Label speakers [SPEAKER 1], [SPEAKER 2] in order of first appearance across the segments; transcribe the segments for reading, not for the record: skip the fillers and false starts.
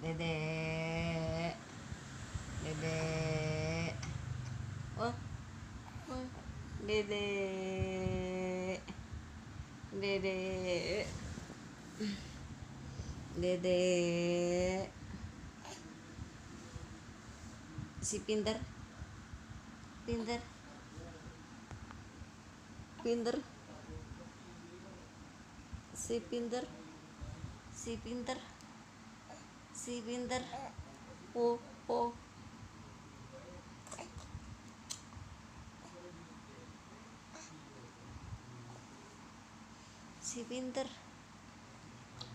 [SPEAKER 1] Dedek, dedek, oh, oh, dedek, dedek, dedek, si pinter, pinter, pinter, si pinter, si pinter, si pinter, oh, oh. Si pinter,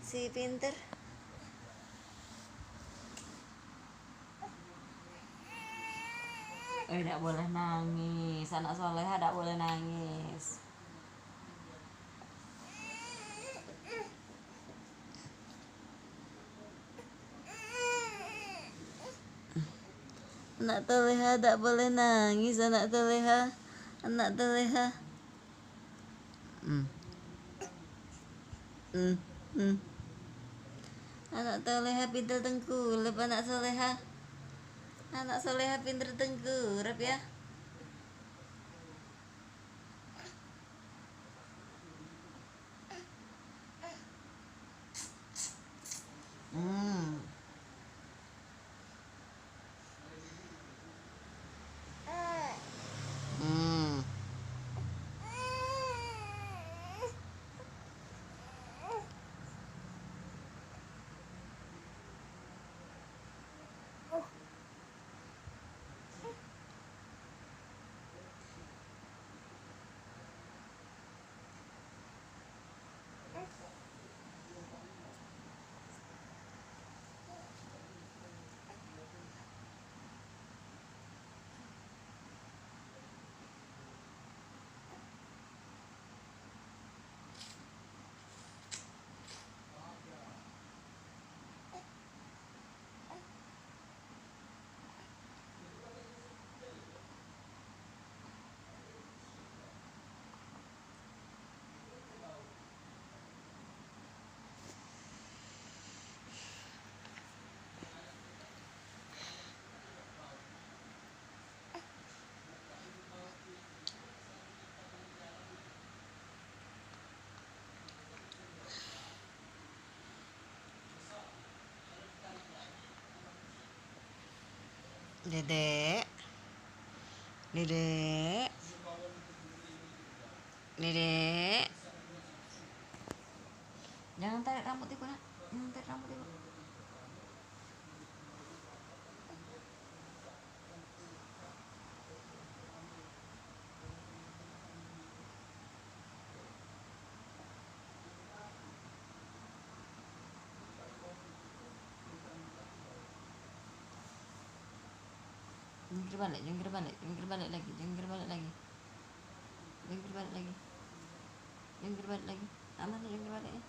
[SPEAKER 1] si pinter. Tidak boleh nangis, anak soleha tidak boleh nangis. Anak toleha tidak boleh nangis, anak toleha, anak toleha. Anak toleha pinter tengkulap, anak soleha. Anak soleha pinter tengkurap ya. Dedek, dedek, dedek. Jangan tarik rambut ibu nak, jangan tarik rambut ibu. Jungkir balik, jungkir balik, jungkir balik lagi, jungkir balik lagi, jungkir balik lagi, jungkir balik lagi. Aman jungkir balik ya.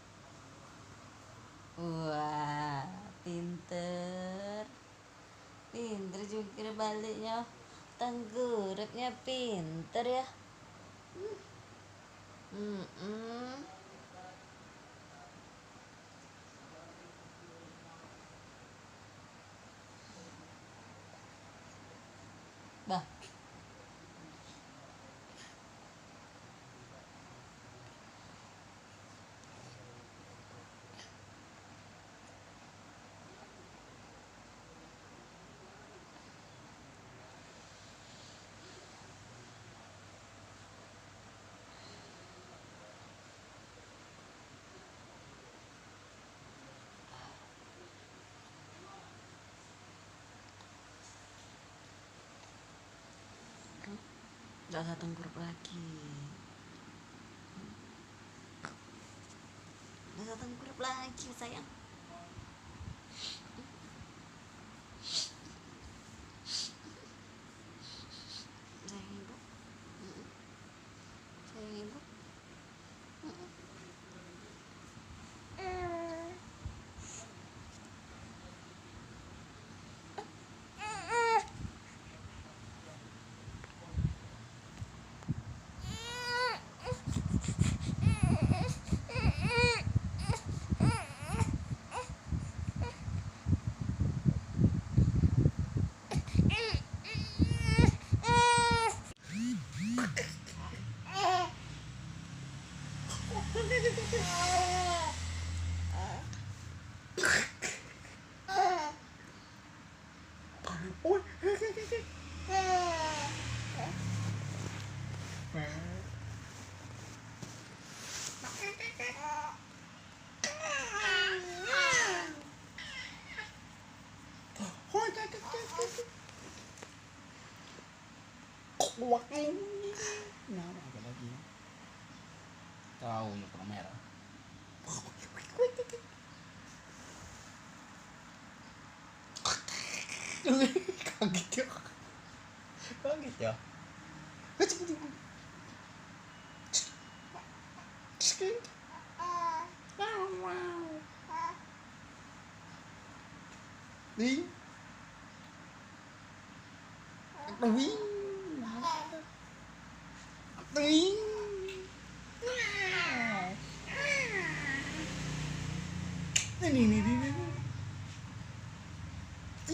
[SPEAKER 1] Wah, pinter, pinter jungkir baliknya, tengkurapnya pinter ya. Bah. Gak usah tengkurap lagi. Gak usah tengkurap lagi sayang. Sayang ibu. Sayang ibu.
[SPEAKER 2] Ôi. Ôi, kuat ini. Nah, ada lagi. Tahu yang pernah merah. Kaget ya. Kaget ya. Đi. Đi. Đi.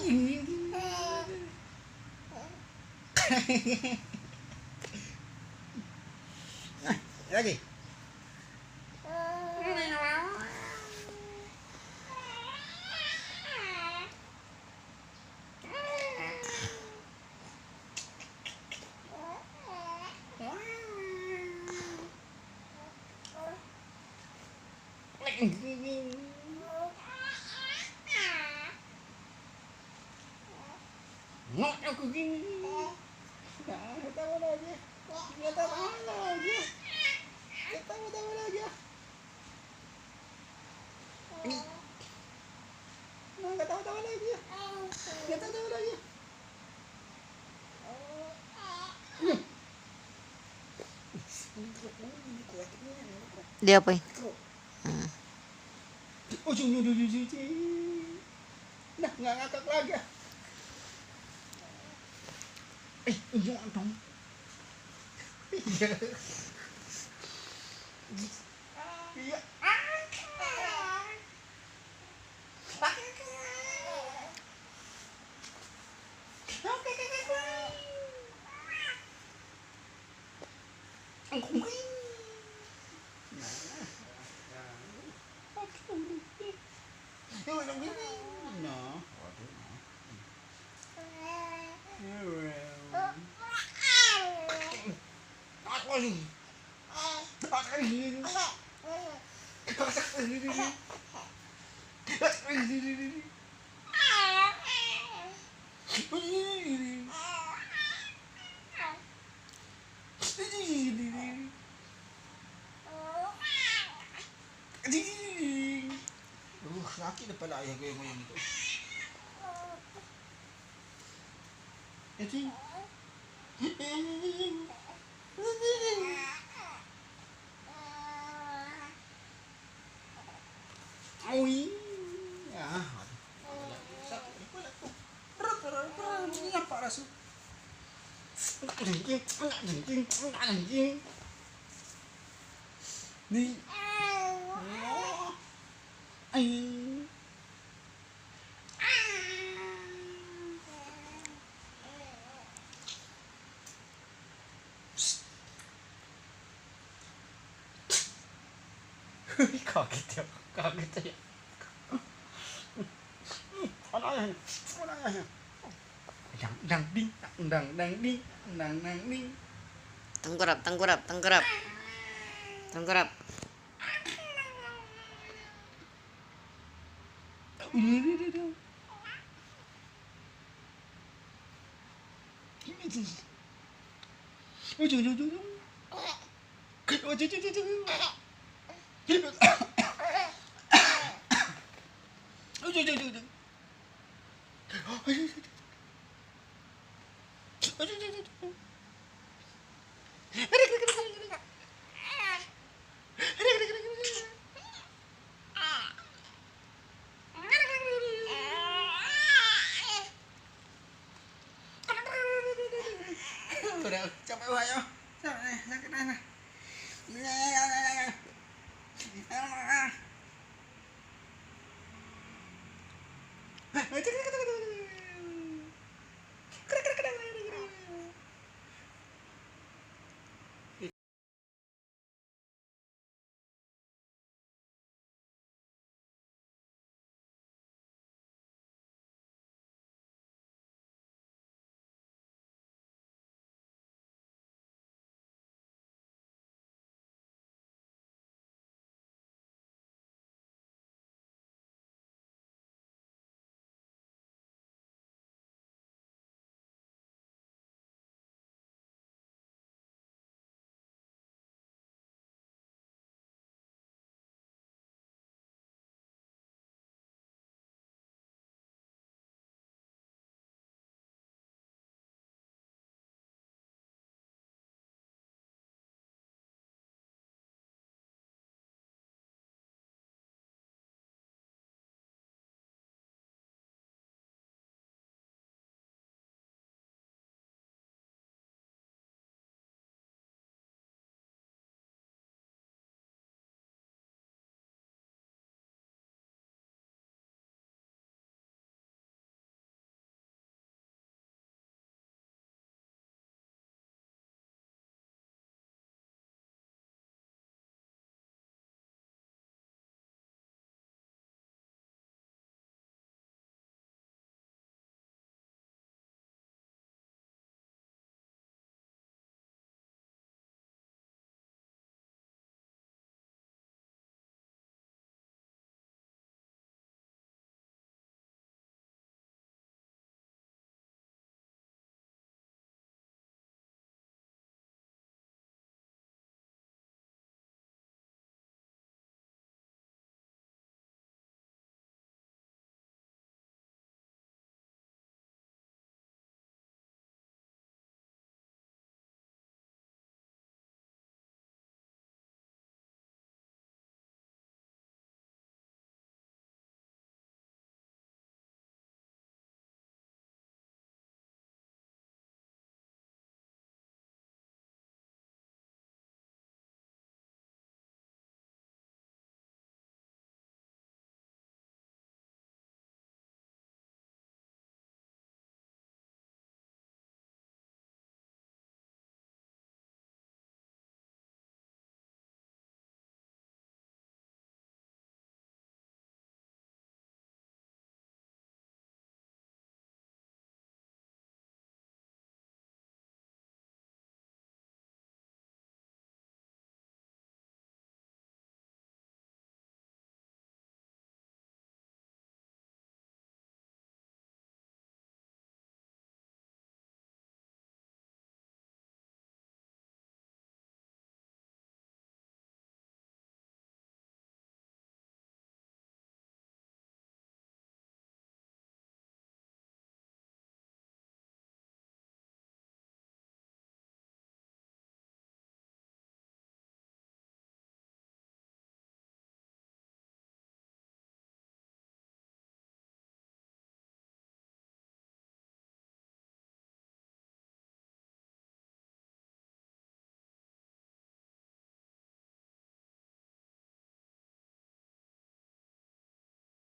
[SPEAKER 2] Ini. Lagi. Ngok aku gini. Nggak tahu lagi. Nggak tahu lagi. Nggak tahu lagi. Nggak tahu lagi. Nggak tahu lagi.
[SPEAKER 1] Dia apa?
[SPEAKER 2] Ujungnya dulu. Nah, nggak ngakak lagi. Iya dong. Iya. Iya. Sakit kepala ayah goyang-goyang itu. Jadi. Oi. Ya. Sakit kepala tuh. Berat. Apa rasa? Anjing. Nih. Ay. Kaget ya. Anaknya. Dang ding.
[SPEAKER 1] Tengkurap.
[SPEAKER 2] Udah capek ayo. Sakit.